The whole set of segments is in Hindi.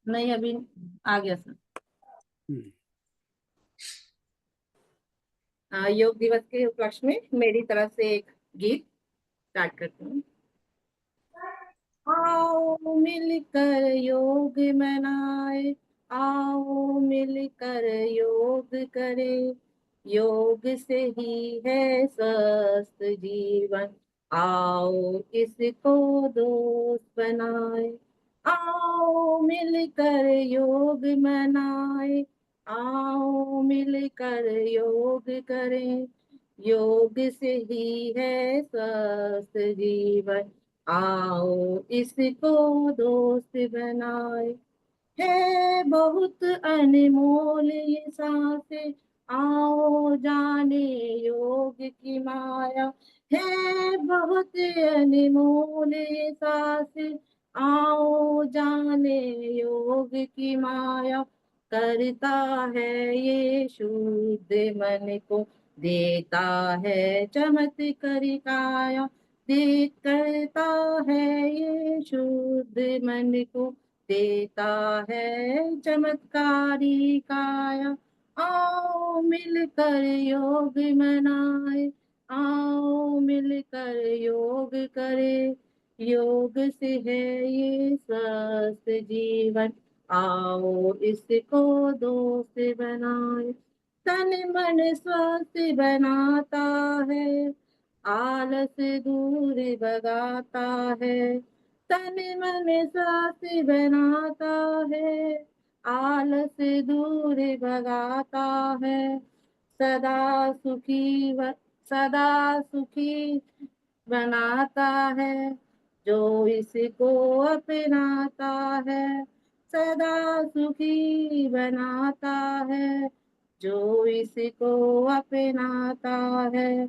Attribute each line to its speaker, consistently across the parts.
Speaker 1: नहीं, अभी आ गया सर।
Speaker 2: हम्म।
Speaker 1: योग दिवस के उपलक्ष्य में मेरी तरफ से एक गीत स्टार्ट करती हूँ। आओ मिलकर योग मनाए, आओ मिलकर योग करें, योग से ही है स्वस्थ जीवन, आओ इसको दोस्त बनाए। आओ मिलकर योग मनाए, आओ मिलकर योग करें, योग से ही है स्वस्थ जीवन, आओ इसको दोस्त बनाए। है बहुत अनमोल ये सांसें, आओ जाने योग की माया। है बहुत अनमोल ये सांसें, आओ जाने योग की माया। करता है ये शुद्ध मन को, देता है चमत्कारी काया। दे करता है ये शुद्ध मन को, देता है चमत्कारी काया। आओ मिलकर योग मनाए, आओ मिलकर योग करे, योग से है ये स्वस्थ जीवन, आओ इसको दोस्त बनाए। तन मन स्वस्थ बनाता है, आलस दूर भगाता है। तन मन स्वस्थ बनाता है, आलस दूर भगाता है। सदा सुखी सदा सुखी बनाता है, जो इसको अपनाता है। सदा सुखी बनाता है, जो इसको अपनाता है।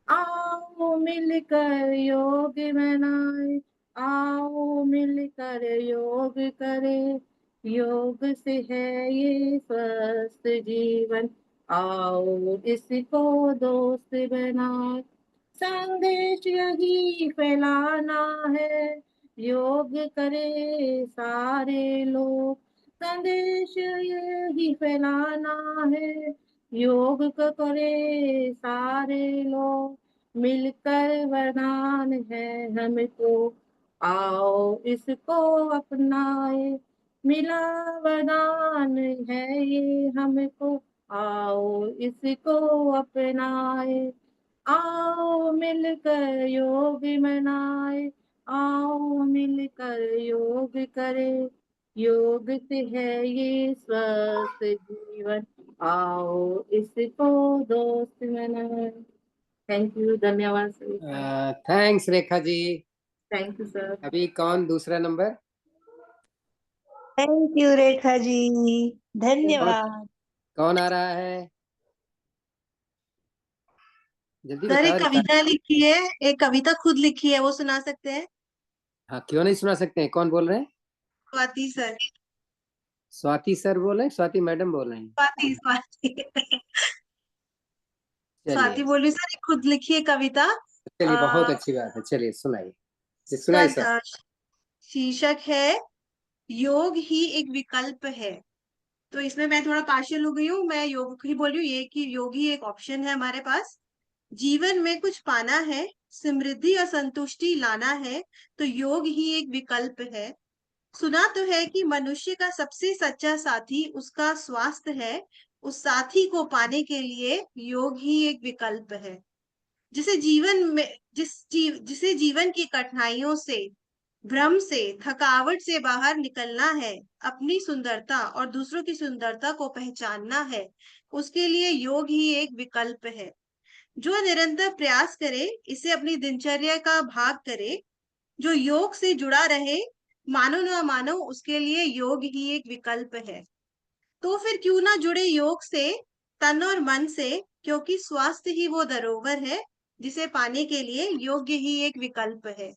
Speaker 1: आओ मिलकर योग मनाए, आओ मिलकर योग करे, योग से है ये स्वस्थ जीवन, आओ इसको दोस्त बनाए। संदेश यही फैलाना है, योग करे सारे लोग। संदेश यही फैलाना है, योग को करे सारे लोग। मिलकर वरदान है हमको, आओ इसको अपनाए। मिला वरदान है ये हमको, आओ इसको अपनाए। आओ मिलकर योग मनाए, आओ मिलकर योग करे, योग से है ये स्वस्थ जीवन, आओ इसको दोस्त बनाए। थैंक यू, धन्यवाद sir.
Speaker 2: Thanks Rekha ji.
Speaker 1: Thank you sir.
Speaker 2: अभी कौन दूसरा number?
Speaker 3: Thank you Rekha ji,
Speaker 2: कौन
Speaker 3: धन्यवाद।
Speaker 2: कौन आ रहा है? जल्दी
Speaker 3: सर
Speaker 2: बताओ
Speaker 3: एक
Speaker 2: रेखा।
Speaker 3: कविता लिखी है, एक कविता खुद लिखी है, वो सुना सकते हैं?
Speaker 2: हाँ, क्यों नहीं सुना सकते हैं। कौन बोल रहे हैं?
Speaker 3: स्वाति सर।
Speaker 2: स्वाति सर बोल रहे हैं? स्वाति मैडम बोल रहे हैं?
Speaker 3: स्वाति स्वाति
Speaker 2: चलिए
Speaker 3: स्वाति बोली सर, एक खुद लिखी है कविता।
Speaker 2: चलिए, बहुत
Speaker 3: अ,
Speaker 2: अच्छी बात है। चलिए सुनाइए। जी,
Speaker 3: उसका
Speaker 2: सुनाइए सर।
Speaker 3: शीर्षक है योग ही एक विकल्प है। तो इसमें मैं थोड़ा पार्शियल हो गई हूँ, मैं योग ही बोल रही हूँ, ये कि योग ही एक ऑप्शन है हमारे पास। जीवन में कुछ पाना है, समृद्धि और संतुष्टि लाना है, तो योग ही एक विकल्प है। सुना तो है कि मनुष्य का सबसे सच्चा साथी उसका स्वास्थ्य है, उस साथी को पाने के लिए योग ही एक विकल्प है। जिसे जीवन में जिसे जीवन की कठिनाइयों से, भ्रम से, थकावट से बाहर निकलना है, अपनी सुंदरता और दूसरों की सुंदरता को पहचानना है, उसके लिए योग ही एक विकल्प है। जो निरंतर प्रयास करे, इसे अपनी दिनचर्या का भाग करे, जो योग से जुड़ा रहे, मानो न मानो उसके लिए योग ही एक विकल्प है। तो फिर क्यों ना जुड़े योग से, तन और मन से, क्योंकि स्वास्थ्य ही वो धरोहर है जिसे पाने के लिए योग्य ही एक विकल्प है।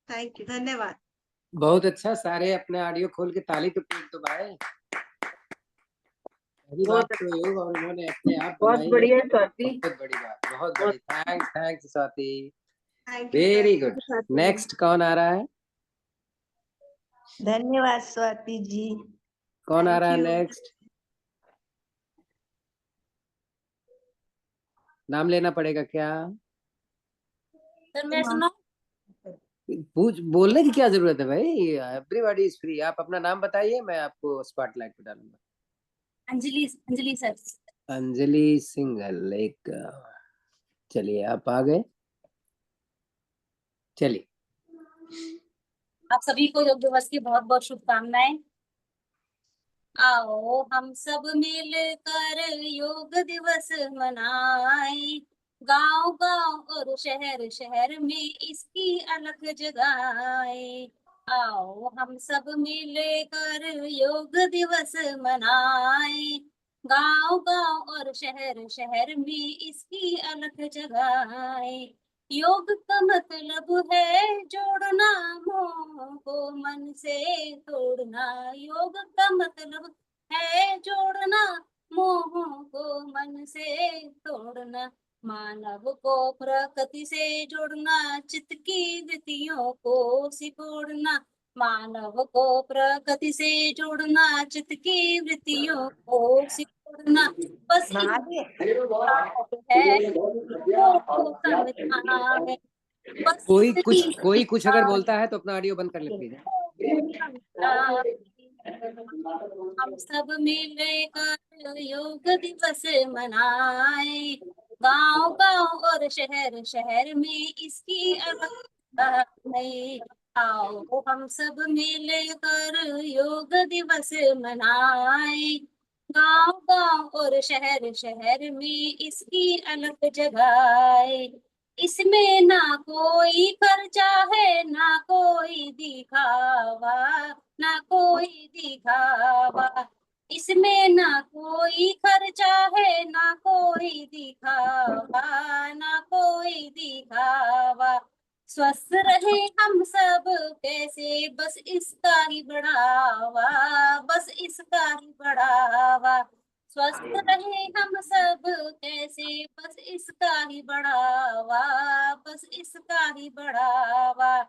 Speaker 3: थैंक यू, धन्यवाद।
Speaker 2: बहुत अच्छा। सारे अपने ऑडियो खोल के ताली तो पीट तो भाई। पहली बात
Speaker 1: बहुत
Speaker 2: तो योग और उन्होंने अपने आप
Speaker 1: बहुत
Speaker 2: बनाई है।
Speaker 1: बढ़िया स्वाति।
Speaker 2: बहुत बड़ी बात, बहुत
Speaker 1: बहुत
Speaker 2: बड़ी। Thanks thanks Swati.
Speaker 3: Thank you sir.
Speaker 2: Very good.
Speaker 1: Swati.
Speaker 2: Next कौन आ रहा है?
Speaker 3: धन्यवाद स्वाति जी।
Speaker 2: कौन आ
Speaker 3: Thank
Speaker 2: रहा है
Speaker 3: you.
Speaker 2: नेक्स्ट? नाम लेना पड़ेगा क्या?
Speaker 4: सर मैं सुना।
Speaker 2: पूछ बोलने की क्या जरूरत है भाई, एवरीबॉडी इज फ्री। आप अपना नाम बताइए, मैं आपको स्पॉटलाइट पे डालूंगा।
Speaker 4: अंजलि, अंजलि सर।
Speaker 2: अंजलि सिंघल, एक चलिए आप आ गए, चलिए।
Speaker 4: आप सभी को योग दिवस की बहुत बहुत शुभकामनाएं। आओ हम सब मिलकर योग दिवस मनाएं, गांव गांव और शहर शहर में इसकी अलख जगाएं। आओ हम सब मिलकर योग दिवस मनाएं, गांव गांव और शहर शहर में इसकी अलख जगाएं। योग का मतलब है जोड़ना मोह को मन से तोड़ना। योग का मतलब है जोड़ना मोह को मन से तोड़ना। मानव को प्रकृति से जोड़ना, चित्त की वृत्तियों को सिकोड़ना। मानव को प्रकृति से जोड़ना, चित्त की वृत्तियों को सिकोड़ना। बस है को समझना है, बस
Speaker 2: कोई कुछ अगर बोलता है तो अपना ऑडियो बंद कर ले प्लीज।
Speaker 4: हम सब मिलकर योग दिवस मनाए, गांव गांव और शहर शहर में इसकी अलग है। आओ हम सब मिलकर योग दिवस मनाए, गांव गांव और शहर शहर में इसकी अलग जगाए। इसमें ना कोई खर्चा है ना कोई दिखावा, ना कोई दिखावा। इसमें ना कोई खर्चा है ना कोई दिखावा, ना कोई दिखावा। स्वस्थ रहे हम सब कैसे, बस इसका ही बढ़ावा, बस इसका ही बढ़ावा। स्वस्थ रहे हम सब कैसे, बस इसका ही बढ़ावा, बस इसका ही बढ़ावा।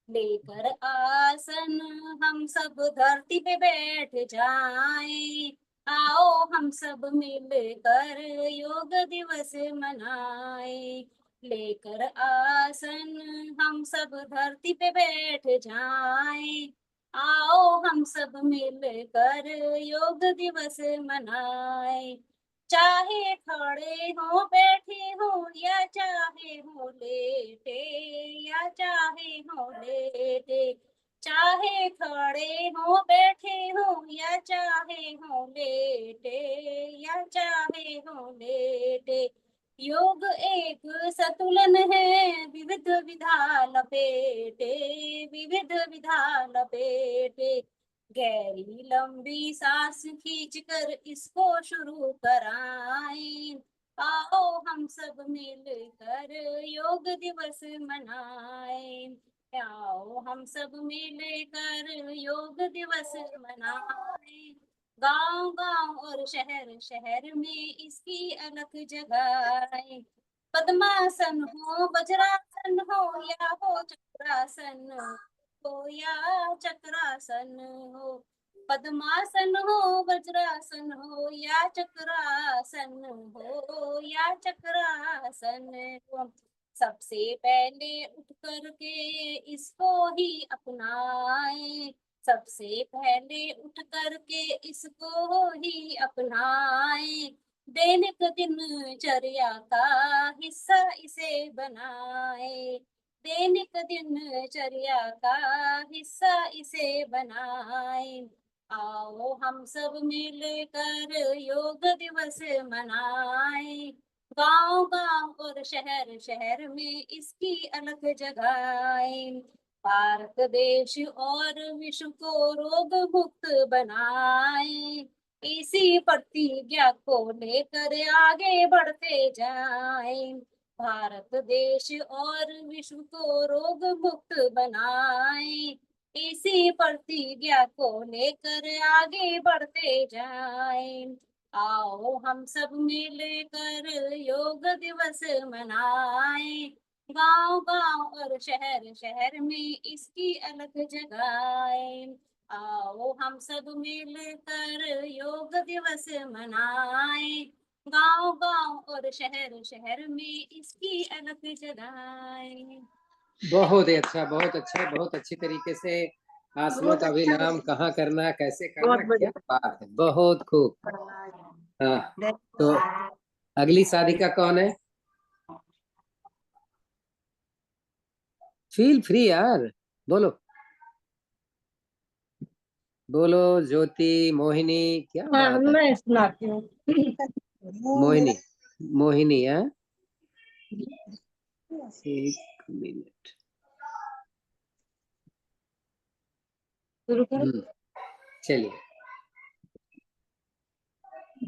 Speaker 4: लेकर आसन हम सब धरती पे बैठ जाएं, आओ हम सब मिलकर योग दिवस मनाएं। लेकर आसन हम सब धरती पे बैठ जाएं, आओ हम सब मिलकर योग दिवस मनाएं। चाहे खड़े हो बैठे हो या चाहे हो लेटे, या चाहे हो लेटे। चाहे खड़े हो बैठे हो या चाहे हो लेटे, या चाहे हो लेटे। योग एक संतुलन है विविध विधा लपेटे, विविध विधा लपेटे। गहरी लंबी सांस खींच कर इसको शुरू कराएं, आओ हम सब मिलकर योग दिवस मनाएं। आओ हम सब मिलकर योग दिवस मनाएं, गांव गांव और शहर शहर में इसकी अलग जगाएं। पद्मासन हो वज्रासन हो या हो चक्रासन हो, या चक्रासन हो। पद्मासन हो वज्रासन हो या चक्रासन हो, या चक्रासन हो। सबसे पहले उठ करके इसको ही अपनाएं, सबसे पहले उठ करके इसको ही अपनाएं। दैनिक दिनचर्या का हिस्सा इसे बनाए, दैनिक दिनचर्या का हिस्सा इसे बनाए। आओ हम सब मिलकर योग दिवस मनाएं, गांव गांव और शहर शहर में इसकी अलग जगाएं। भारत देश और विश्व को रोग मुक्त बनाएं, इसी प्रतिज्ञा को लेकर आगे बढ़ते जाएं। भारत देश और विश्व को रोग मुक्त बनाएं, इसी प्रतिज्ञा को लेकर आगे बढ़ते जाएं। आओ हम सब मिलकर योग दिवस मनाएं, गांव गांव और शहर शहर में इसकी अलग जगाएं। आओ हम सब मिलकर योग दिवस मनाए, गांव गांव और शहर शहर में इसकी अलख जगाए।
Speaker 2: बहुत ही अच्छा, बहुत अच्छा, बहुत अच्छी तरीके से आसनों
Speaker 3: बहुत
Speaker 2: का भी
Speaker 3: अच्छा
Speaker 2: नाम, कहाँ करना, कैसे
Speaker 3: बहुत
Speaker 2: करना, क्या
Speaker 3: बढ़िया।
Speaker 2: बात है, बहुत खूब। हाँ, तो अगली साधिका कौन है? फील फ्री यार, बोलो बोलो। ज्योति, मोहिनी, क्या
Speaker 1: हाँ
Speaker 2: बात है।
Speaker 1: मैं सुनाती हूँ।
Speaker 2: मोहिनी, मोहिनी है। एक मिनट।
Speaker 1: शुरू करो।
Speaker 2: चलिए।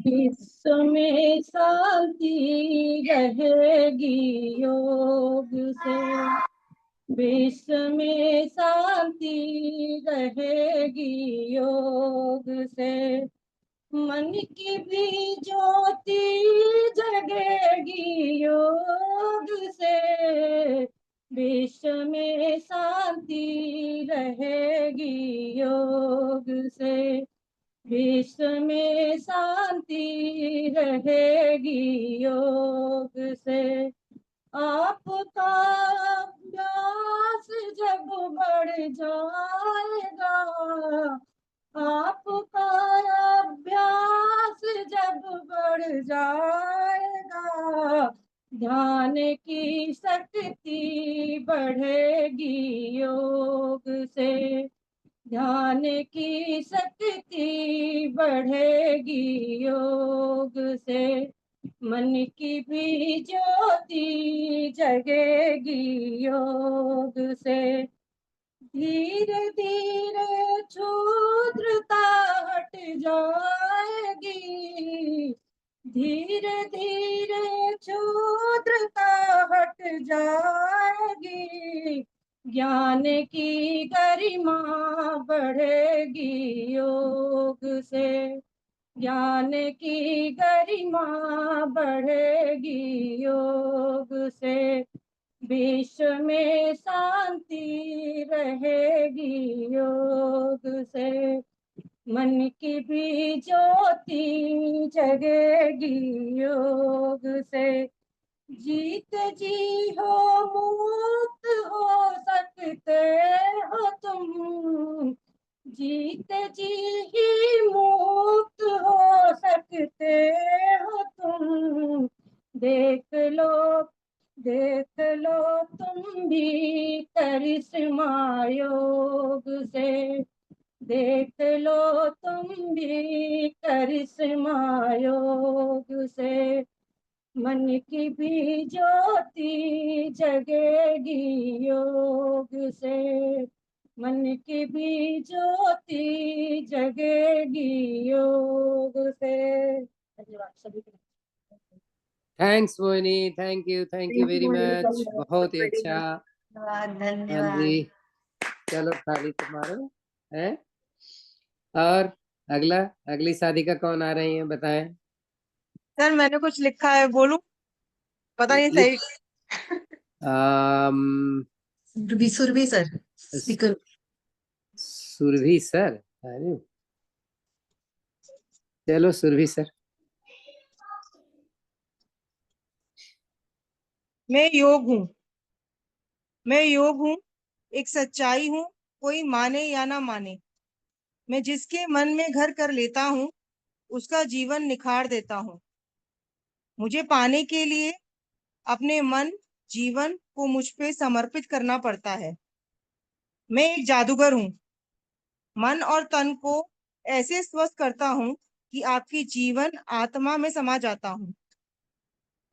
Speaker 1: विश्व में शांति रहेगी योग से, विश्व में शांति रहेगी योग से, मन की भी ज्योति जगेगी योग से, विश्व में शांति रहेगी योग से, विश्व में शांति रहेगी योग से। आपका अभ्यास जब बढ़ जाएगा, आपका अभ्यास जब बढ़ जाएगा, ध्यान की शक्ति बढ़ेगी योग से, ध्यान की शक्ति बढ़ेगी योग से, मन की भी ज्योति जगेगी योग से, धीरे धीरे क्षुद्रता हट जाएगी, धीरे धीरे क्षुद्रता हट जाएगी, ज्ञान की गरिमा बढ़ेगी योग से, ज्ञान की गरिमा बढ़ेगी योग से, विश्व में शांति रहेगी योग से, मन की भी ज्योति जगेगी योग से, जीत जी हो मुक्त हो सकते हो तुम, जीत जी ही मुक्त हो सकते हो तुम, देख लो देख लो तुम भी करिश्मा योग से, देख लो तुम भी करिश्मा योग से, मन की भी ज्योति जगेगी योग से, मन की भी ज्योति जगेगी योग से। धन्यवाद सभी को।
Speaker 2: Thanks Mohini, thank you very much, बहुत ही अच्छा।
Speaker 3: धन्यवाद
Speaker 2: हाँ
Speaker 3: धन्यवाद।
Speaker 2: जी, चलो थाली तुम्हारा है। और अगला, अगली साधिका कौन आ रही है, बताएं।
Speaker 3: सर मैंने कुछ लिखा है, बोलूं? पता नहीं सही।
Speaker 2: आम,
Speaker 3: Surabhi sir speaker.
Speaker 2: Surabhi sir, अरे चलो सुरभि सर।
Speaker 5: मैं योग हूँ, मैं योग हूँ, एक सच्चाई हूँ, कोई माने या ना माने। मैं जिसके मन में घर कर लेता हूँ, उसका जीवन निखार देता हूँ। मुझे पाने के लिए अपने मन, जीवन को मुझ पे समर्पित करना पड़ता है। मैं एक जादूगर हूँ, मन और तन को ऐसे स्वस्थ करता हूँ कि आपकी जीवन आत्मा में समा जाता हूँ।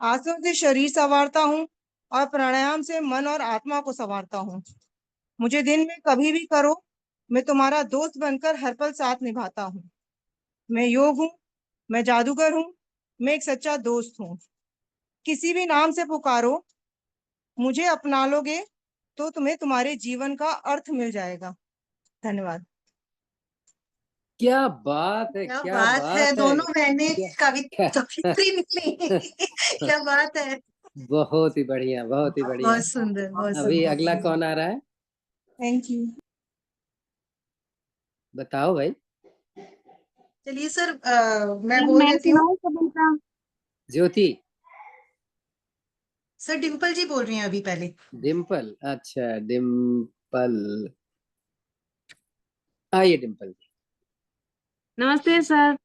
Speaker 5: आसन से शरीर संवारता हूँ और प्राणायाम से मन और आत्मा को संवारता हूँ। मुझे दिन में कभी भी करो, मैं तुम्हारा दोस्त बनकर हर पल साथ निभाता हूँ। मैं योग हूँ, मैं जादूगर हूँ, मैं एक सच्चा दोस्त हूँ। किसी भी नाम से पुकारो, मुझे अपना लोगे तो तुम्हें तुम्हारे जीवन का अर्थ मिल जाएगा। धन्यवाद।
Speaker 2: क्या बात है,
Speaker 3: क्या
Speaker 2: क्या
Speaker 3: बात है,
Speaker 2: बात है,
Speaker 3: दोनों बहनें
Speaker 2: क्या,
Speaker 3: कविता
Speaker 2: क्या
Speaker 3: कवित्री निकली। क्या बात है।
Speaker 2: बहुत ही बढ़िया, बहुत ही बढ़िया।
Speaker 3: बहुत सुंदर, बहुत
Speaker 2: अभी
Speaker 3: सुंदर।
Speaker 2: अगला कौन आ रहा है?
Speaker 5: Thank you.
Speaker 2: बताओ भाई।
Speaker 3: चलिए सर, मैं बोल देती हूँ।
Speaker 2: ज्योति।
Speaker 3: सर डिम्पल जी बोल रही हैं अभी पहले।
Speaker 2: डिम्पल, अच्छा डिम्पल, आइए डिम्पल जी।
Speaker 6: नमस्ते सर।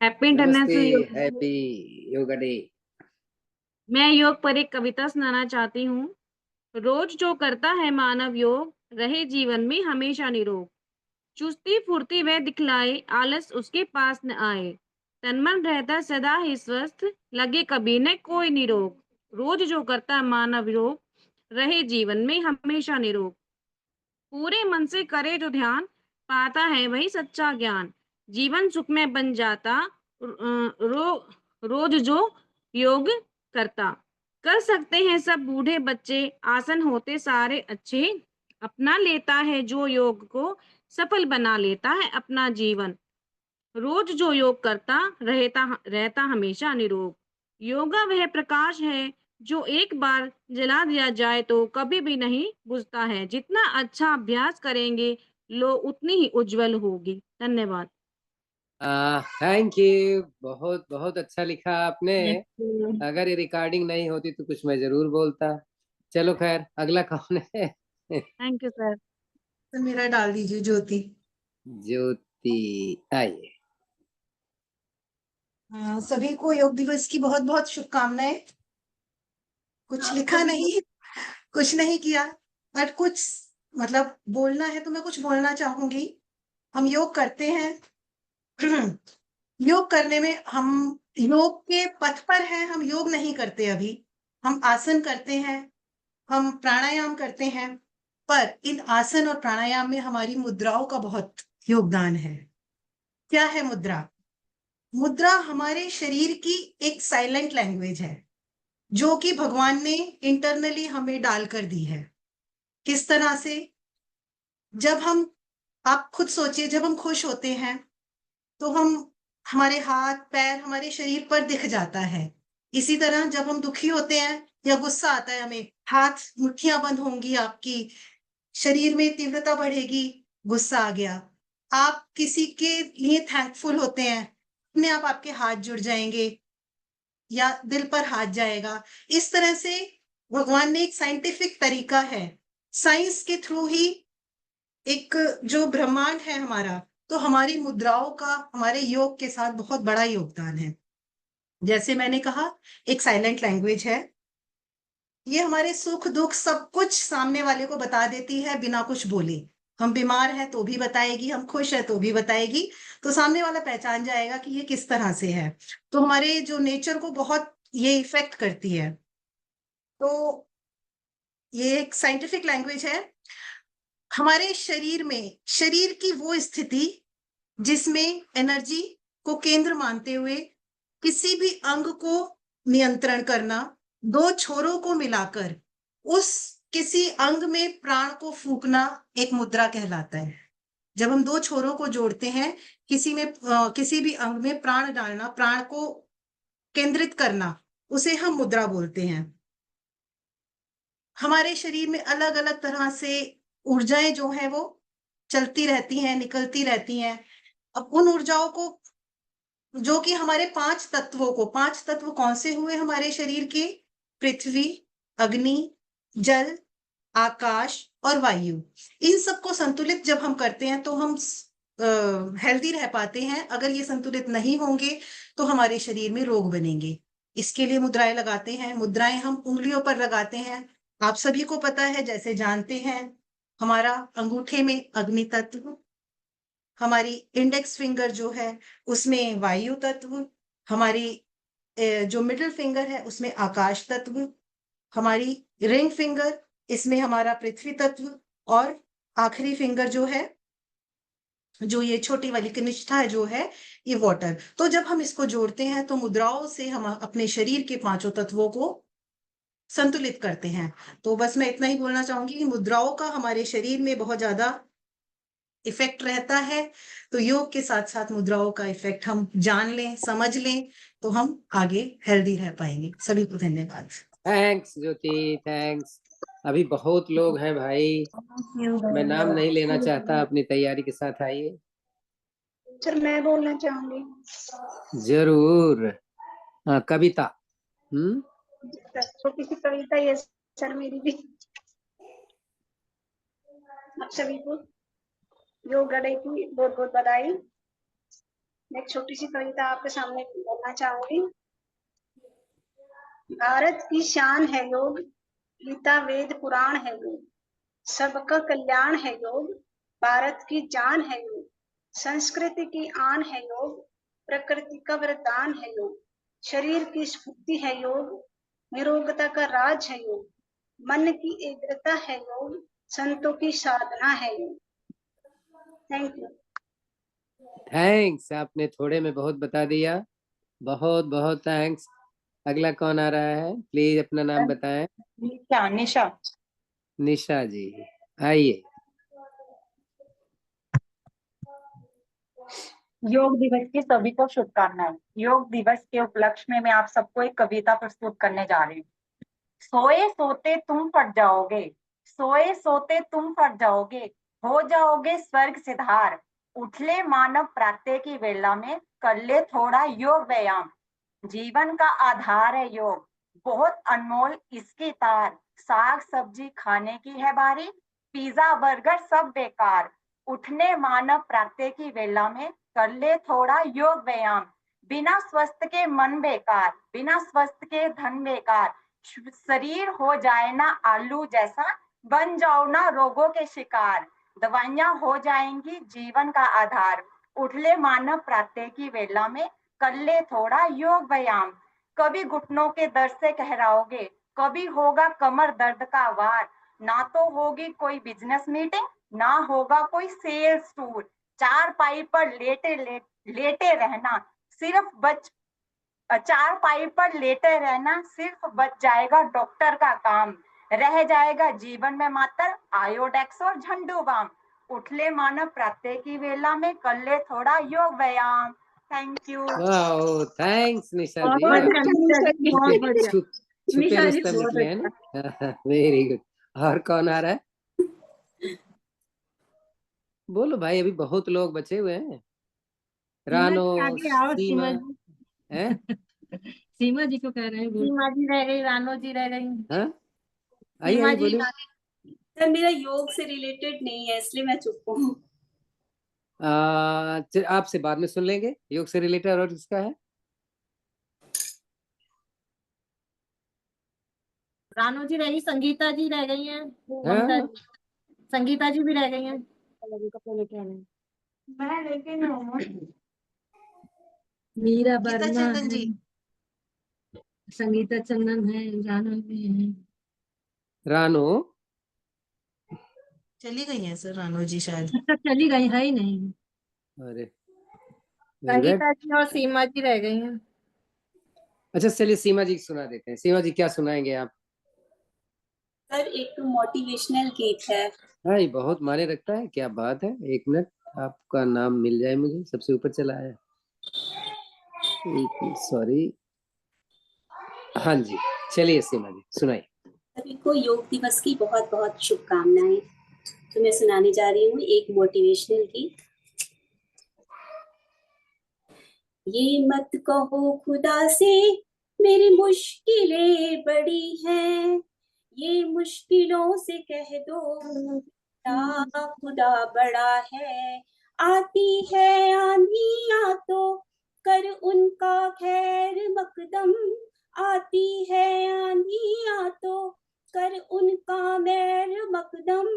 Speaker 6: हैप्पी
Speaker 2: नमस्ते,
Speaker 6: इंटरनेशनल योग डे।
Speaker 2: Happy yoga day.
Speaker 6: मैं योग पर एक कविता सुनाना चाहती हूँ। रोज जो करता है मानव योग, रहे जीवन में हमेशा निरोग। चुस्ती फुर्ती वह दिखलाए, आलस उसके पास न आए। तन मन रहता सदा ही स्वस्थ, लगे कभी न कोई निरोग। रोज जो करता मानव योग, रहे जीवन में हमेशा निरोग। पूरे मन से करे जो ध्यान, पाता है वही सच्चा ज्ञान। जीवन सुख में बन जाता, रोज जो योग करता। कर सकते हैं सब बूढ़े बच्चे, आसन होते सारे अच्छे। अपना लेता है जो योग को, सफल बना लेता है अपना जीवन। रोज जो योग करता, रहता रहता हमेशा निरोग। योगा वह प्रकाश है जो एक बार जला दिया जाए तो कभी भी नहीं बुझता है। जितना अच्छा अभ्यास करेंगे, लो उतनी ही उज्जवल होगी। धन्यवाद।
Speaker 2: थैंक यू, बहुत बहुत अच्छा लिखा आपने। अगर ये रिकॉर्डिंग नहीं होती तो कुछ मैं जरूर बोलता। चलो खैर, अगला कौन है?
Speaker 6: Thank you sir.
Speaker 3: तो मेरा डाल दीजिए, ज्योति।
Speaker 2: ज्योति, आइए।
Speaker 3: सभी को योग दिवस की बहुत बहुत शुभकामनाएं। कुछ लिखा नहीं, कुछ नहीं किया, बट कुछ मतलब बोलना है तो मैं कुछ बोलना चाहूंगी। हम योग करते हैं। योग करने में हम योग के पथ पर हैं। हम योग नहीं करते अभी, हम आसन करते हैं, हम प्राणायाम करते हैं। पर इन आसन और प्राणायाम में हमारी मुद्राओं का बहुत योगदान है। क्या है मुद्रा? मुद्रा हमारे शरीर की एक साइलेंट लैंग्वेज है, जो कि भगवान ने इंटरनली हमें डालकर दी है। किस तरह से? जब हम, आप खुद सोचिए, जब हम खुश होते हैं तो हम, हमारे हाथ पैर हमारे शरीर पर दिख जाता है। इसी तरह जब हम दुखी होते हैं या गुस्सा आता है हमें, हाथ मुट्ठियां बंद होंगी आपकी, शरीर में तीव्रता बढ़ेगी, गुस्सा आ गया। आप किसी के लिए थैंकफुल होते हैं, अपने आप आपके हाथ जुड़ जाएंगे या दिल पर हाथ जाएगा। इस तरह से भगवान ने एक साइंटिफिक तरीका है, साइंस के थ्रू ही एक जो ब्रह्मांड है हमारा, तो हमारी मुद्राओं का हमारे योग के साथ बहुत बड़ा योगदान है। जैसे मैंने कहा, एक साइलेंट लैंग्वेज है। ये हमारे सुख दुख सब कुछ सामने वाले को बता देती है बिना कुछ बोले। हम बीमार हैं तो भी बताएगी, हम खुश हैं तो भी बताएगी। तो सामने वाला पहचान जाएगा कि ये किस तरह से है। तो हमारे जो नेचर को बहुत ये इफेक्ट करती है। तो ये एक साइंटिफिक लैंग्वेज है। हमारे शरीर में, शरीर की वो स्थिति जिसमें एनर्जी को केंद्र मानते हुए किसी भी अंग को नियंत्रण करना, दो छोरों को मिलाकर उस किसी अंग में प्राण को फूंकना, एक मुद्रा कहलाता है। जब हम दो छोरों को जोड़ते हैं, किसी में किसी भी अंग में प्राण डालना, प्राण को केंद्रित करना, उसे हम मुद्रा बोलते हैं। हमारे शरीर में अलग अलग तरह से ऊर्जाएं जो है वो चलती रहती हैं, निकलती रहती हैं। अब उन ऊर्जाओं को, जो कि हमारे पांच तत्वों को, पांच तत्व कौन से हुए हमारे शरीर के? पृथ्वी, अग्नि, जल, आकाश और वायु। इन सबको संतुलित जब हम करते हैं तो हम हेल्दी रह पाते हैं। अगर ये संतुलित नहीं होंगे तो हमारे शरीर में रोग बनेंगे। इसके लिए मुद्राएं लगाते हैं। मुद्राएं हम उंगलियों पर लगाते हैं। आप सभी को पता है, जैसे जानते हैं, हमारा अंगूठे में अग्नि तत्व, हमारी इंडेक्स फिंगर जो है उसमें वायु तत्व, हमारी जो मिडिल फिंगर है उसमें आकाश तत्व, हमारी रिंग फिंगर, इसमें हमारा पृथ्वी तत्व, और आखिरी फिंगर जो है, जो ये छोटी वाली कनिष्ठा जो है, ये वाटर। तो जब हम इसको जोड़ते हैं तो मुद्राओं से हम अपने शरीर के पांचों तत्वों को संतुलित करते हैं। तो बस मैं इतना ही बोलना चाहूंगी कि मुद्राओं का हमारे शरीर में बहुत ज्यादा इफेक्ट रहता है। तो योग के साथ साथ मुद्राओं का इफेक्ट हम जान लें, समझ लें, तो हम आगे हेल्दी रह पाएंगे। सभी को धन्यवाद।
Speaker 2: थैंक्स ज्योति, थैंक्स। अभी बहुत लोग हैं भाई, मैं नाम नहीं लेना चाहता, अपनी तैयारी के साथ आइए।
Speaker 7: सर मैं बोलना चाहूंगी।
Speaker 2: जरूर। हाँ, कविता।
Speaker 7: सर छोटी सी कविता ही है सर मेरी भी। आप सभी को योग डे की बहुत बहुत बधाई। मैं एक छोटी सी कविता आपके सामने बोलना चाहूंगी। भारत की शान है योग, गीता वेद पुराण है योग, सबका कल्याण है योग, भारत की जान है योग, संस्कृति की आन है योग, प्रकृति का वरदान है योग, शरीर की स्फूर्ति है योग, निरोगता का राज है योग, मन की एकाग्रता है योग, संतों की साधना है योग। Thank you.
Speaker 2: थैंक्स, आपने थोड़े में बहुत बता दिया। बहुत बहुत थैंक्स। अगला कौन आ रहा है? प्लीज अपना नाम बताएं।
Speaker 8: निशा।
Speaker 2: निशा जी, आइए।
Speaker 8: योग दिवस की सभी को शुभकामनाएं। योग दिवस के उपलक्ष्य में मैं आप सबको एक कविता प्रस्तुत करने जा रही हूँ। सोए सोते तुम फट जाओगे, सोए सोते तुम फट जाओगे, हो जाओगे स्वर्ग सिधार, उठले मानव प्रातः की वेला में, कर ले थोड़ा योग व्यायाम। जीवन का आधार है योग, बहुत अनमोल इसकी तार, साग सब्जी खाने की है बारी, पिज्जा बर्गर सब बेकार, उठने मानव प्रातः की वेला में, कर ले थोड़ा योग व्यायाम। बिना स्वस्थ के मन बेकार, बिना स्वस्थ के धन बेकार, शरीर हो जाए ना आलू जैसा, बन जाओ ना रोगों के शिकार, दवाइयां हो जाएंगी जीवन का आधार, उठले मानव प्रातः की वेला में, कर ले थोड़ा योग व्यायाम। कभी घुटनों के दर्द से कहराओगे, कभी होगा कमर दर्द का वार, ना तो होगी कोई बिजनेस मीटिंग, ना होगा कोई सेल्स टूर, चार पाई पर लेटे रहना सिर्फ बच चार पाई पर लेटे रहना सिर्फ बच जाएगा डॉक्टर का काम, रह जाएगा जीवन में मात्र आयोडेक्स और झंडू बाम, उठले मानव प्रातः की वेला में, कर ले थोड़ा योग व्यायाम। Thank you.
Speaker 2: वाह, थैंक्स निशा
Speaker 6: बहुत
Speaker 2: जी।
Speaker 6: बढ़िया निशा जी, बहुत बढ़िया।
Speaker 2: छुपे
Speaker 6: निशा जी
Speaker 2: रुस्तम
Speaker 6: बहुत
Speaker 2: निकले हैं ना। Very good. और कौन आ रहा है? बोलो भाई, अभी बहुत लोग बचे हुए हैं। रानो,
Speaker 6: आगे आओ
Speaker 2: सीमा
Speaker 6: सीमा जी।
Speaker 2: है?
Speaker 6: सीमा जी को कह रहे हैं, सीमा जी रह गई, रानो जी रह गई।
Speaker 2: हाँ, आइए
Speaker 6: सीमा
Speaker 2: आइए
Speaker 6: जी
Speaker 2: बोलिए।
Speaker 9: सर मेरा योग से रिलेटेड नहीं है इसलिए मैं चुप हूँ।
Speaker 2: आपसे बाद में सुन लेंगे। योग से रिलेटेड और किसका है?
Speaker 6: रानो जी रही, संगीता जी रह गई हैं, ममता
Speaker 2: हाँ?
Speaker 6: जी, संगीता जी भी रह गई हैं। मैं लेके मीरा
Speaker 3: गीता
Speaker 6: वर्मा
Speaker 3: चंदन
Speaker 6: है,
Speaker 3: जी।
Speaker 6: संगीता चंदन है, रानो भी है।
Speaker 2: रानो
Speaker 3: चली गई हैं सर रानो जी शायद।
Speaker 6: अच्छा, चली गई है ही नहीं।
Speaker 2: अरे वेरी बैड।
Speaker 1: संगीता जी और सीमा जी रह गई हैं।
Speaker 2: अच्छा चलिए, सीमा जी सुना देते हैं। सीमा जी क्या सुनाएंगे आप?
Speaker 9: सर एक तो मोटिवेशनल गीत है।
Speaker 2: हाँ, ये बहुत माने रखता है। क्या बात है। एक मिनट, आपका नाम मिल जाए मुझे, सबसे ऊपर चला है। एक मिनट, सॉरी। हाँ जी, चलिए सीमा जी सुनाइए।
Speaker 9: सभी को योग दिवस की बहुत बहुत शुभकामनाएं। तो मैं सुनाने जा रही हूँ एक मोटिवेशनल गीत। ये मत कहो खुदा से मेरी मुश्किलें बड़ी हैं, ये मुश्किलों से कह दो मेरा खुदा बड़ा है। आती है आंधियां तो कर उनका खैर मकदम, आती है आंधियां तो कर उनका मैर मकदम,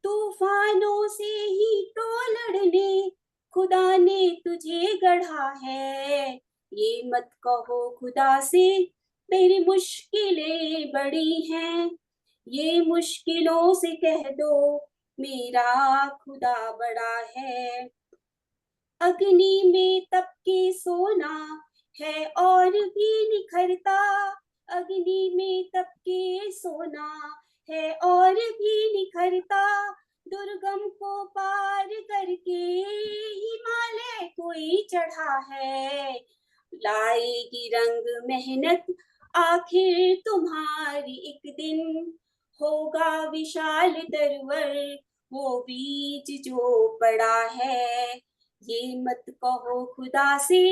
Speaker 9: तूफानों से ही तो लड़ने खुदा ने तुझे गढ़ा है। ये मत कहो खुदा से मेरी मुश्किलें बड़ी हैं, ये मुश्किलों से कह दो मेरा खुदा बड़ा है। अग्नि में तप के सोना है और भी निखरता, अग्नि में तप के सोना है और भी निखरता, दुर्गम को पार करके हिमालय कोई चढ़ा है। लाएगी रंग मेहनत आखिर तुम्हारी एक दिन, होगा विशाल तरवर वो बीज जो पड़ा है। ये मत कहो खुदा से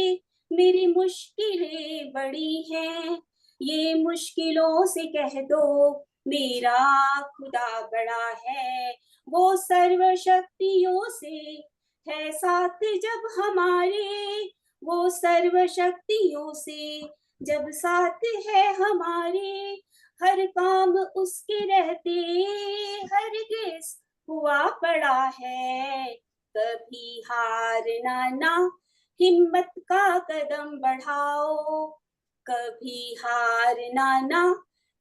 Speaker 9: मेरी मुश्किलें बड़ी हैं, ये मुश्किलों से कह दो मेरा खुदा बड़ा है। वो सर्वशक्तियों से है साथ जब हमारे, वो सर्वशक्तियों से जब साथ है हमारे, हर काम उसके रहते हरगिज़ हुआ पड़ा है। कभी हारना ना, हिम्मत का कदम बढ़ाओ, कभी हारना ना,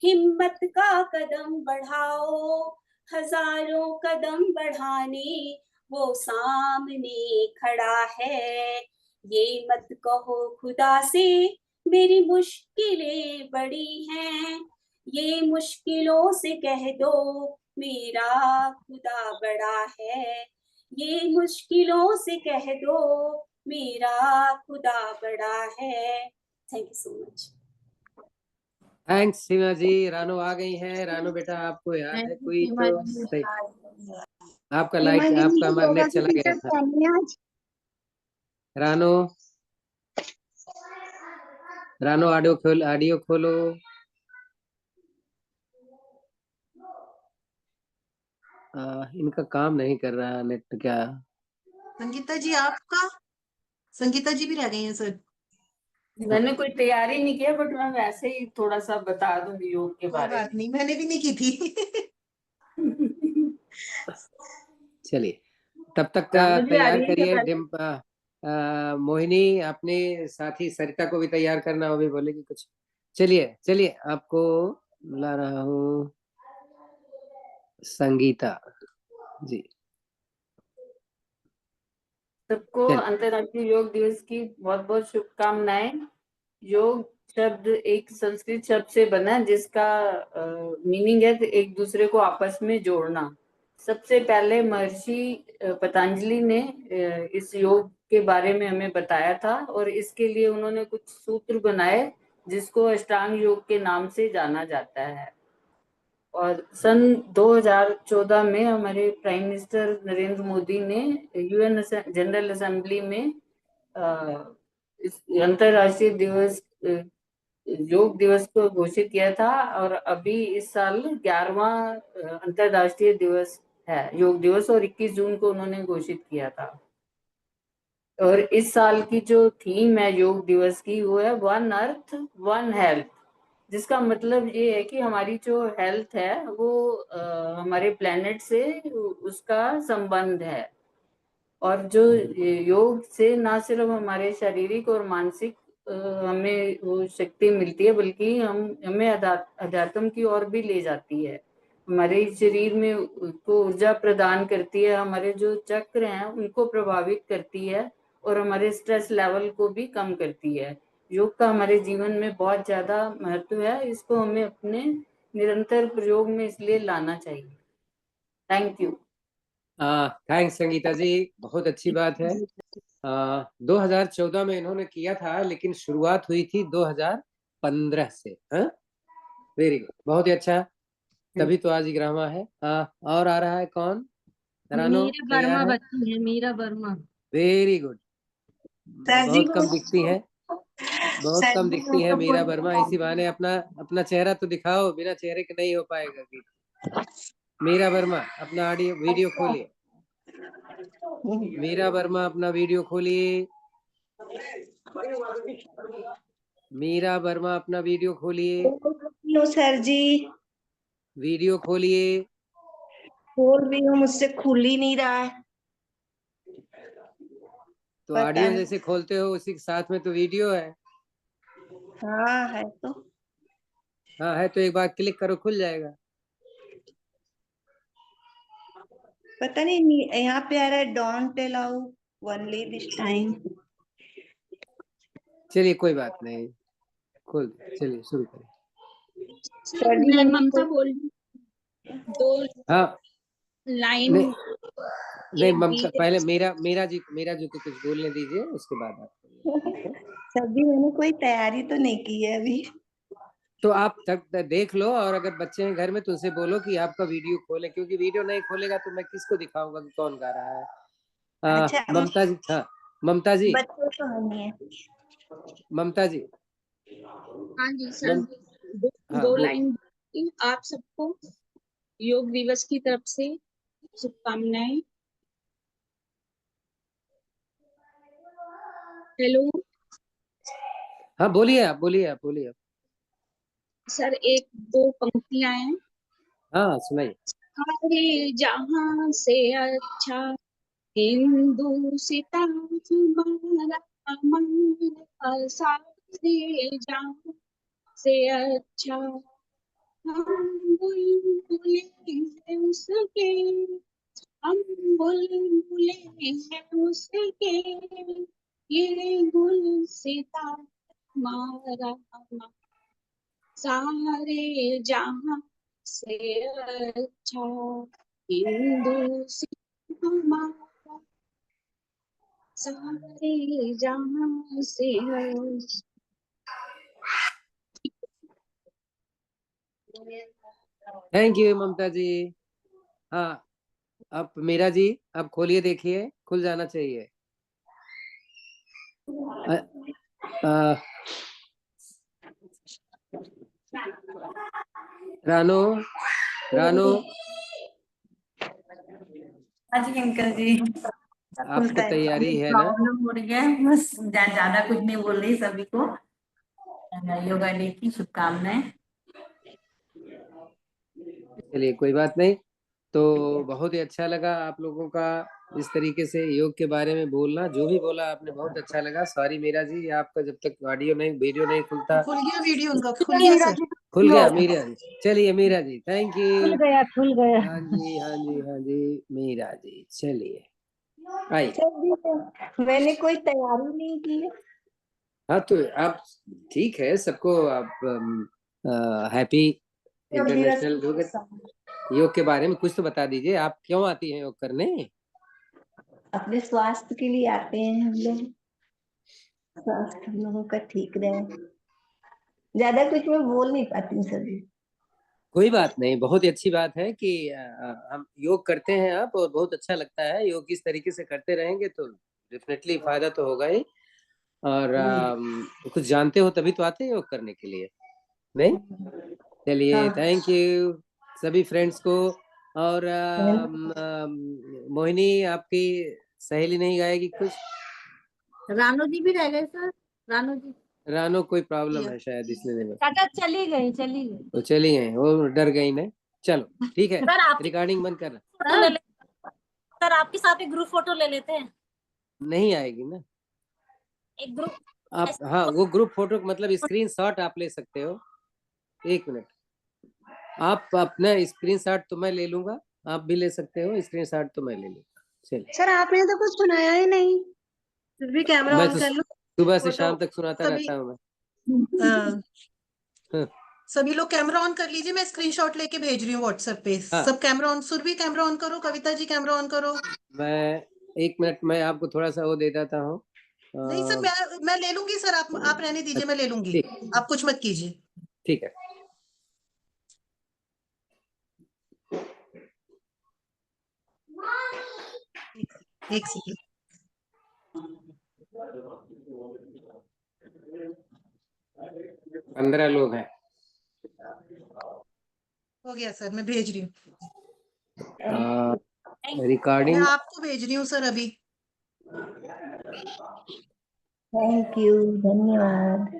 Speaker 9: हिम्मत का कदम बढ़ाओ, हजारों कदम बढ़ाने वो सामने खड़ा है। ये मत कहो खुदा से मेरी मुश्किलें बड़ी हैं, ये मुश्किलों से कह दो मेरा खुदा बड़ा है, ये मुश्किलों से कह दो मेरा खुदा बड़ा है। Thank you so much.
Speaker 2: Thanks Seema ji. Rano आ गई हैं। रानो बेटा आपको याद है कोई तो सही? आपका लाइट, आपका नेट चला गया था। रानो, रानो ऑडियो खोलो। इनका काम नहीं कर रहा नेट क्या?
Speaker 3: संगीता जी आपका, संगीता जी भी रह गई हैं सर।
Speaker 10: मैंने कोई तैयारी नहीं किया, बट मैं वैसे ही थोड़ा सा बता दूंगी योग के
Speaker 3: कोई
Speaker 10: बारे
Speaker 3: बात नहीं, मैंने भी नहीं की थी।
Speaker 10: में।
Speaker 2: चलिए तब तक
Speaker 10: रानू जी आ
Speaker 2: तैयार
Speaker 10: रही है क्या
Speaker 2: करिए।
Speaker 10: पहले?
Speaker 2: मोहिनी अपने साथी सरिता को भी तैयार करना, वो भी बोलेगी कुछ। चलिए चलिए आपको ला रहा हूँ संगीता जी।
Speaker 10: सबको
Speaker 2: चलिए।
Speaker 10: अंतर्राष्ट्रीय योग दिवस की बहुत बहुत शुभकामनाएं। योग शब्द एक संस्कृत शब्द से बना है, जिसका मीनिंग है एक दूसरे को आपस में जोड़ना। सबसे पहले महर्षि पतंजलि ने इस योग के बारे में हमें बताया था, और इसके लिए उन्होंने कुछ सूत्र बनाए जिसको अष्टांग योग के नाम से जाना जाता है। और सन 2014 में हमारे प्राइम मिनिस्टर नरेंद्र मोदी ने यूएन जनरल असेंबली में इस अंतर्राष्ट्रीय दिवस योग दिवस को घोषित किया था। और अभी इस साल 11वां अंतर्राष्ट्रीय दिवस है योग दिवस, और 21 जून को उन्होंने घोषित किया था। और इस साल की जो थीम है योग दिवस की, वो है वन अर्थ वन हेल्थ, जिसका मतलब ये है कि हमारी जो हेल्थ है वो हमारे प्लेनेट से उसका संबंध है। और जो योग से ना सिर्फ हमारे शारीरिक और मानसिक हमें वो शक्ति मिलती है, बल्कि हमें अध्यात्म की ओर भी ले जाती है। हमारे शरीर में को ऊर्जा प्रदान करती है, हमारे जो चक्र हैं उनको प्रभावित करती है, और हमारे स्ट्रेस लेवल को भी कम करती है। योग का हमारे जीवन में बहुत ज्यादा महत्व है, इसको हमें अपने निरंतर प्रयोग में इसलिए लाना चाहिए। Thank you.
Speaker 2: थैंक्स संगीता जी, बहुत अच्छी बात है। 2014 में इन्होंने किया था, लेकिन शुरुआत हुई थी 2015 से। वेरी गुड, बहुत ही अच्छा, तभी तो आज 11वां है। और आ रहा है कौन? रानो
Speaker 6: मीरा
Speaker 2: तैयार
Speaker 6: वर्मा
Speaker 2: है?
Speaker 6: बच्ची है, मीरा वर्मा।
Speaker 2: Very good. बहुत कम दिखती है, बहुत कम दिखती है मीरा वर्मा। इसी बहाने अपना चेहरा तो दिखाओ, बिना चेहरे के नहीं हो पाएगा गीत। मीरा वर्मा अपना ऑडियो वीडियो खोलिए। मीरा वर्मा अपना वीडियो खोलिए। मीरा वर्मा अपना वीडियो खोलिए।
Speaker 5: सर जी
Speaker 2: वीडियो खोलिए।
Speaker 5: खोल रही हूँ, मुझसे खुल ही नहीं रहा है।
Speaker 2: तो
Speaker 5: पता
Speaker 2: ऑडियो
Speaker 5: नहीं।
Speaker 2: जैसे खोलते हो उसी के साथ में तो वीडियो है।
Speaker 5: हाँ है तो।
Speaker 2: हाँ है तो एक बार क्लिक करो, खुल जाएगा।
Speaker 5: पता नहीं यहाँ पे आ रहा है don't allow only this time.
Speaker 2: चलिए कोई बात नहीं, खोल चलिए शुरू करें।
Speaker 5: सर जी
Speaker 6: मैं
Speaker 5: मैंने
Speaker 6: ममता
Speaker 5: तो-
Speaker 6: बोल रही हूँ। 2
Speaker 2: हाँ
Speaker 6: लाइन
Speaker 2: नहीं नहीं,
Speaker 6: एक
Speaker 2: ममता
Speaker 6: गीत
Speaker 2: पहले मेरा जी को कुछ बोलने दीजिए, उसके बाद आप बोलिए।
Speaker 5: सर जी मैंने कोई तैयारी तो नहीं की है अभी।
Speaker 2: तो आप तक देख लो, और अगर बच्चे हैं घर में तो उनसे बोलो कि आपका वीडियो खोले, क्योंकि वीडियो नहीं खोलेगा तो मैं किसको दिखाऊंगा कि कौन गा रहा है।
Speaker 5: अच्छा
Speaker 2: ममता जी, हाँ ममता जी,
Speaker 11: बच्चों को नहीं है।
Speaker 2: ममता जी,
Speaker 12: हाँ जी सर,
Speaker 2: हाँ
Speaker 12: दो
Speaker 2: बोल।
Speaker 12: लाइन आप सबको योग दिवस की तरफ से शुभकामनाएं। हेलो
Speaker 2: हाँ बोलिए आप, बोलिए आप, बोलिए आप।
Speaker 12: सर, एक दो पंक्तियां हैं।
Speaker 2: हाँ सुनाइए।
Speaker 12: सारे जहां से अच्छा हिंदुस्तान हमारा अमर, सारे जहां से अच्छा हम बुलबुले हैं उसके, हम बुलबुले हैं उसके, ये गुलसिता हमारा सारे जहां से अच्छा हिंदुस्तान हमारा सारे जहां से अच्छा।
Speaker 2: थैंक यू ममता जी। हाँ अब मीरा जी, अब खोलिए, देखिए खुल जाना चाहिए। रानो, रानो
Speaker 11: हाँ जी अंकल जी,
Speaker 2: आपको तैयारी है ना?
Speaker 11: प्रॉब्लम हो रही है, बस ज्यादा कुछ नहीं बोल रही। सभी को योगा डे की शुभकामनाएं।
Speaker 2: चलिए कोई बात नहीं। तो बहुत ही अच्छा लगा आप लोगों का इस तरीके से योग के बारे में बोलना। जो भी बोला आपने बहुत अच्छा लगा। सॉरी मीरा जी, आपका जब तक ऑडियो नहीं, वीडियो नहीं खुलता।
Speaker 5: खुल गया वीडियो उनका, खुल गया सर।
Speaker 2: खुल गया मीरा जी। चलिए मीरा जी, थैंक यू।
Speaker 11: खुल गया, खुल गया।
Speaker 2: हाँ जी, हाँ जी, हाँ जी मीरा जी, चलिए आइए।
Speaker 11: मैंने कोई तैयारी नहीं की है।
Speaker 2: हाँ तो आप ठीक है, सबको आप हैप्पी इंटरनेशनल योग के बारे में कुछ तो बता दीजिए। आप क्यों आती हैं योग करने?
Speaker 11: अपने स्वास्थ्य के लिए आते हैं हम लोग, स्वास्थ्य हम लोगों का ठीक रहे। ज्यादा कुछ मैं बोल नहीं पाती हूँ सभी।
Speaker 2: कोई बात नहीं, बहुत ही अच्छी बात है कि हम योग करते हैं आप, और बहुत अच्छा लगता है। योग इस तरीके से करते रहेंगे तो डेफिनेटली फायदा तो होगा ही। और कुछ जानते हो तभी तो आते हैं योग करने के लिए, नहीं? चलिए थैंक यू सभी फ्रेंड्स को। और मोहिनी, आपकी सहेली नहीं गाएगी कुछ?
Speaker 1: रानो जी भी रह गए सर, रानो जी।
Speaker 2: रानो कोई प्रॉब्लम है शायद, इसलिए नहीं।
Speaker 6: टाटा चली गई, चली गई।
Speaker 2: तो चली गई, वो डर गई ना। चलो ठीक है,
Speaker 4: सर आप
Speaker 2: रिकॉर्डिंग बंद कर।
Speaker 4: फोटो ले ले, सर आपके साथ एक ग्रुप फोटो ले लेते हैं।
Speaker 2: नहीं आएगी ना
Speaker 4: एक ग्रुप
Speaker 2: आप? हाँ वो ग्रुप फोटो मतलब स्क्रीन शॉट आप ले सकते हो। एक मिनट, आप अपना स्क्रीन शॉट तो मैं ले लूंगा, आप भी ले सकते हो स्क्रीन शॉट, तो मैं ले लूंगा। चलिए
Speaker 7: सर आपने तो कुछ सुनाया ही नहीं।
Speaker 5: फिर भी कैमरा
Speaker 2: मैं
Speaker 5: ऑन
Speaker 2: तो
Speaker 5: कर लो।
Speaker 2: सुबह से
Speaker 5: फोटो
Speaker 2: शाम तक सुनाता
Speaker 5: सभी
Speaker 2: रहता हूँ मैं। हाँ,
Speaker 5: सभी लोग कैमरा ऑन कर लीजिए, मैं स्क्रीनशॉट लेके भेज रही हूँ व्हाट्सएप पे।
Speaker 2: हाँ।
Speaker 5: सब camera on, Surabhi camera on करो, कविता जी कैमरा ऑन करो।
Speaker 2: मैं एक मिनट, मैं आपको थोड़ा सा वो दे देता हूँ।
Speaker 5: नहीं सर, मैं ले लूंगी सर, आप रहने दीजिए, मैं ले लूंगी।
Speaker 2: ठीक,
Speaker 5: आप कुछ मत कीजिए।
Speaker 2: ठीक है।
Speaker 5: एक सेकंड।
Speaker 2: 15 लोग हैं।
Speaker 5: हो गया सर, मैं भेज रही हूँ। मैं
Speaker 2: रिकॉर्डिंग
Speaker 5: आपको भेज रही हूँ सर अभी।
Speaker 11: थैंक यू, धन्यवाद।